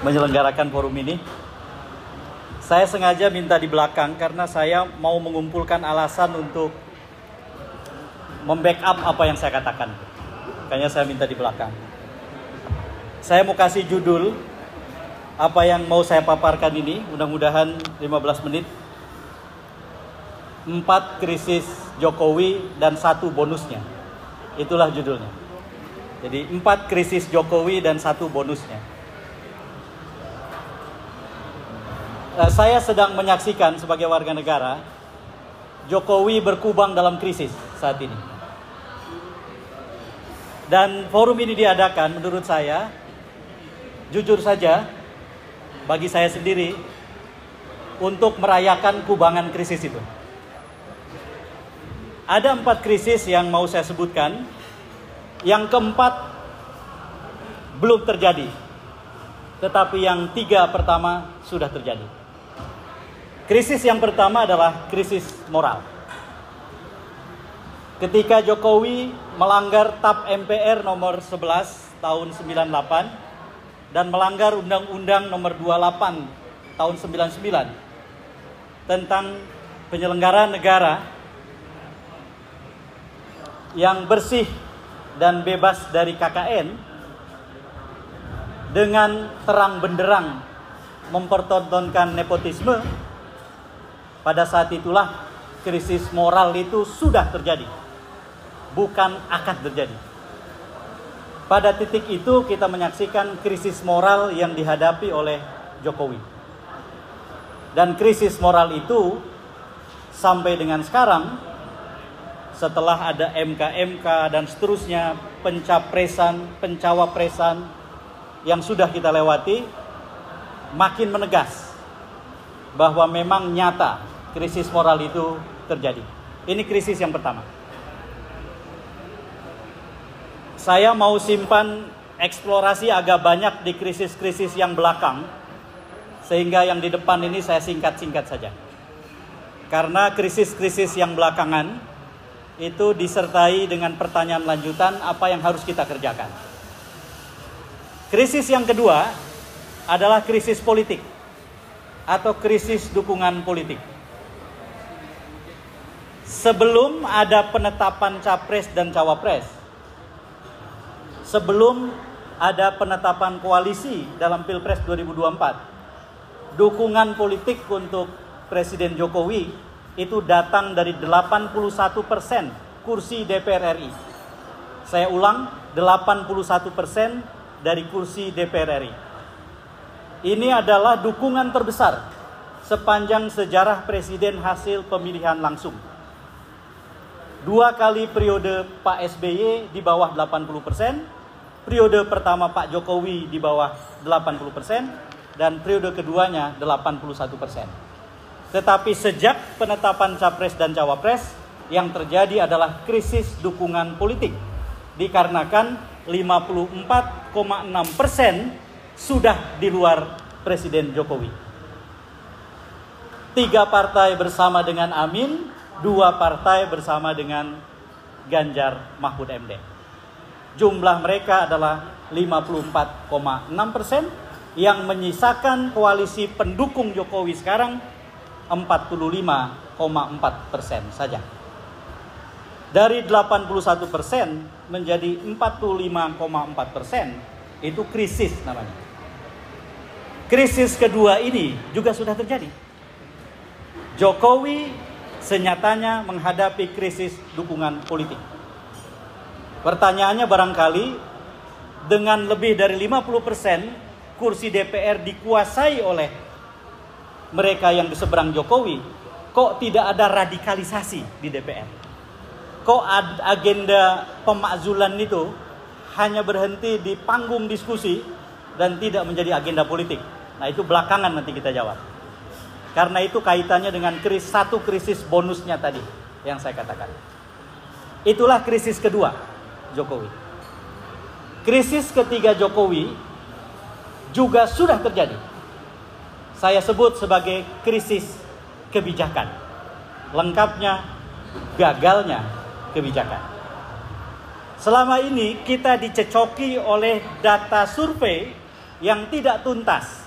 menyelenggarakan forum ini. Saya sengaja minta di belakang karena saya mau mengumpulkan alasan untuk membackup apa yang saya katakan. Makanya saya minta di belakang. Saya mau kasih judul apa yang mau saya paparkan ini, mudah-mudahan 15 menit. 4 krisis Jokowi dan 1 bonusnya. Itulah judulnya. Jadi 4 krisis Jokowi dan 1 bonusnya. Saya sedang menyaksikan sebagai warga negara Jokowi berkubang dalam krisis saat ini. Dan forum ini diadakan menurut saya, jujur saja, bagi saya sendiri, untuk merayakan kubangan krisis itu. Ada 4 krisis yang mau saya sebutkan. Yang keempat belum terjadi, tetapi yang 3 pertama sudah terjadi. Krisis yang pertama adalah krisis moral. Ketika Jokowi melanggar TAP MPR nomor 11 tahun 98 dan melanggar Undang-Undang nomor 28 tahun 99 tentang penyelenggaraan negara yang bersih dan bebas dari KKN, dengan terang benderang mempertontonkan nepotisme, pada saat itulah krisis moral itu sudah terjadi, bukan akan terjadi. Pada titik itu kita menyaksikan krisis moral yang dihadapi oleh Jokowi. Dan krisis moral itu sampai dengan sekarang, setelah ada MK dan seterusnya, pencapresan, pencawapresan yang sudah kita lewati, makin menegas bahwa memang nyata krisis moral itu terjadi. Ini krisis yang pertama. Saya mau simpan eksplorasi agak banyak di krisis-krisis yang belakang, sehingga yang di depan ini saya singkat-singkat saja. Karena krisis-krisis yang belakangan itu disertai dengan pertanyaan lanjutan, apa yang harus kita kerjakan. Krisis yang kedua adalah krisis politik atau krisis dukungan politik. Sebelum ada penetapan capres dan cawapres, sebelum ada penetapan koalisi dalam Pilpres 2024, dukungan politik untuk Presiden Jokowi itu datang dari 81% kursi DPR RI. Saya ulang, 81% dari kursi DPR RI. Ini adalah dukungan terbesar sepanjang sejarah presiden hasil pemilihan langsung. 2 kali periode Pak SBY di bawah 80%, periode pertama Pak Jokowi di bawah 80%, dan periode keduanya 81%. Tetapi sejak penetapan capres dan cawapres, yang terjadi adalah krisis dukungan politik. Dikarenakan 54,6% sudah di luar Presiden Jokowi. 3 partai bersama dengan Amin, 2 partai bersama dengan Ganjar Mahfud MD. Jumlah mereka adalah 54,6%, yang menyisakan koalisi pendukung Jokowi sekarang 45,4% saja. Dari 81% menjadi 45,4%, itu krisis namanya. Krisis kedua ini juga sudah terjadi. Jokowi senyatanya menghadapi krisis dukungan politik. Pertanyaannya barangkali, dengan lebih dari 50% kursi DPR dikuasai oleh mereka yang di seberang Jokowi, kok tidak ada radikalisasi di DPR? Kok agenda pemakzulan itu hanya berhenti di panggung diskusi dan tidak menjadi agenda politik? Nah, itu belakangan nanti kita jawab. Karena itu kaitannya dengan satu krisis bonusnya tadi yang saya katakan. Itulah krisis kedua Jokowi. Krisis ketiga Jokowi juga sudah terjadi. Saya sebut sebagai krisis kebijakan. Lengkapnya, gagalnya kebijakan. Selama ini kita dicecoki oleh data survei yang tidak tuntas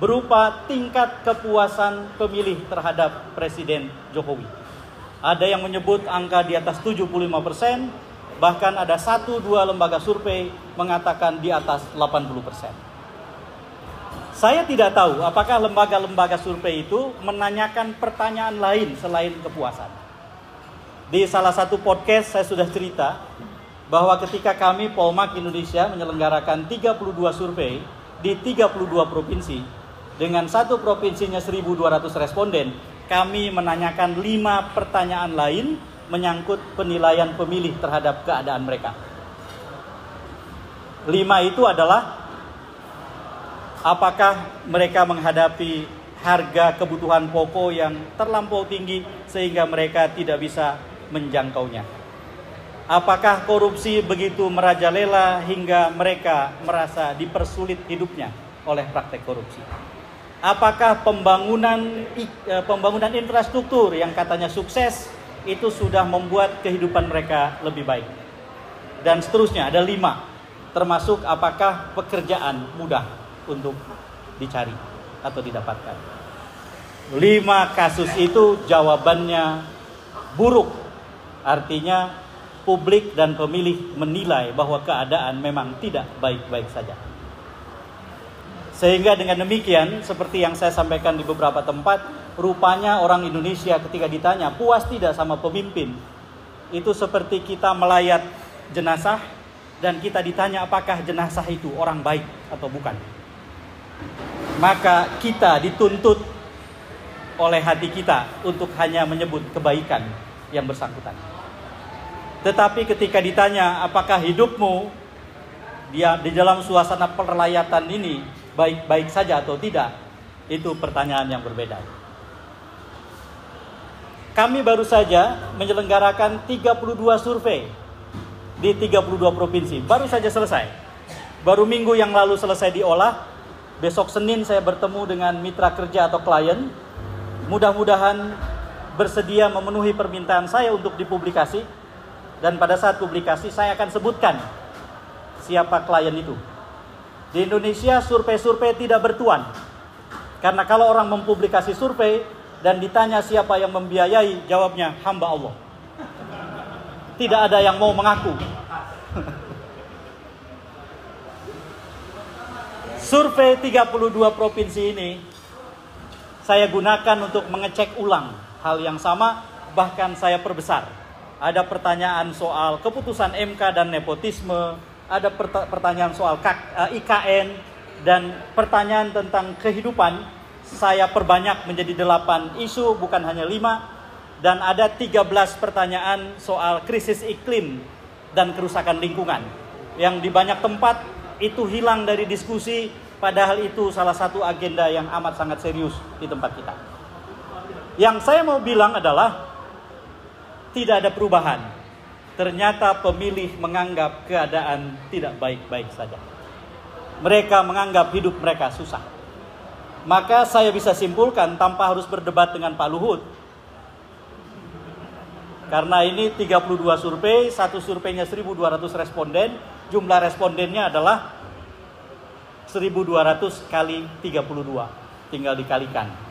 berupa tingkat kepuasan pemilih terhadap Presiden Jokowi. Ada yang menyebut angka di atas 75%, bahkan ada 1-2 lembaga survei mengatakan di atas 80%. Saya tidak tahu apakah lembaga-lembaga survei itu menanyakan pertanyaan lain selain kepuasan. Di salah satu podcast saya sudah cerita bahwa ketika kami Polmark Indonesia menyelenggarakan 32 survei di 32 provinsi, dengan satu provinsinya 1.200 responden, kami menanyakan 5 pertanyaan lain menyangkut penilaian pemilih terhadap keadaan mereka. 5 itu adalah apakah mereka menghadapi harga kebutuhan pokok yang terlampau tinggi sehingga mereka tidak bisa menjangkaunya? Apakah korupsi begitu merajalela hingga mereka merasa dipersulit hidupnya oleh praktek korupsi? Apakah pembangunan infrastruktur yang katanya sukses itu sudah membuat kehidupan mereka lebih baik? Dan seterusnya, ada 5. Termasuk apakah pekerjaan mudah untuk dicari atau didapatkan. 5 kasus itu jawabannya buruk. Artinya publik dan pemilih menilai bahwa keadaan memang tidak baik-baik saja. Sehingga dengan demikian, seperti yang saya sampaikan di beberapa tempat, rupanya orang Indonesia ketika ditanya puas tidak sama pemimpin, itu seperti kita melayat jenazah dan kita ditanya apakah jenazah itu orang baik atau bukan. Maka kita dituntut oleh hati kita untuk hanya menyebut kebaikan yang bersangkutan. Tetapi ketika ditanya apakah hidupmu di dalam suasana perlayatan ini baik-baik saja atau tidak, itu pertanyaan yang berbeda. Kami baru saja menyelenggarakan 32 survei di 32 provinsi. Baru saja selesai. Baru minggu yang lalu selesai diolah. Besok Senin saya bertemu dengan mitra kerja atau klien. Mudah-mudahan bersedia memenuhi permintaan saya untuk dipublikasi. Dan pada saat publikasi saya akan sebutkan siapa klien itu. Di Indonesia survei-survei tidak bertuan. Karena kalau orang mempublikasi survei dan ditanya siapa yang membiayai, jawabnya hamba Allah. Tidak ada yang mau mengaku. Survei 32 provinsi ini saya gunakan untuk mengecek ulang hal yang sama, bahkan saya perbesar. Ada pertanyaan soal keputusan MK dan nepotisme, ada pertanyaan soal IKN, dan pertanyaan tentang kehidupan saya perbanyak menjadi 8 isu, bukan hanya 5. Dan ada 13 pertanyaan soal krisis iklim dan kerusakan lingkungan, yang di banyak tempat itu hilang dari diskusi, padahal itu salah satu agenda yang amat sangat serius di tempat kita. Yang saya mau bilang adalah tidak ada perubahan. Ternyata pemilih menganggap keadaan tidak baik-baik saja. Mereka menganggap hidup mereka susah. Maka saya bisa simpulkan tanpa harus berdebat dengan Pak Luhut. Karena ini 32 survei, satu surveinya 1.200 responden, jumlah respondennya adalah 1.200 kali 32, tinggal dikalikan.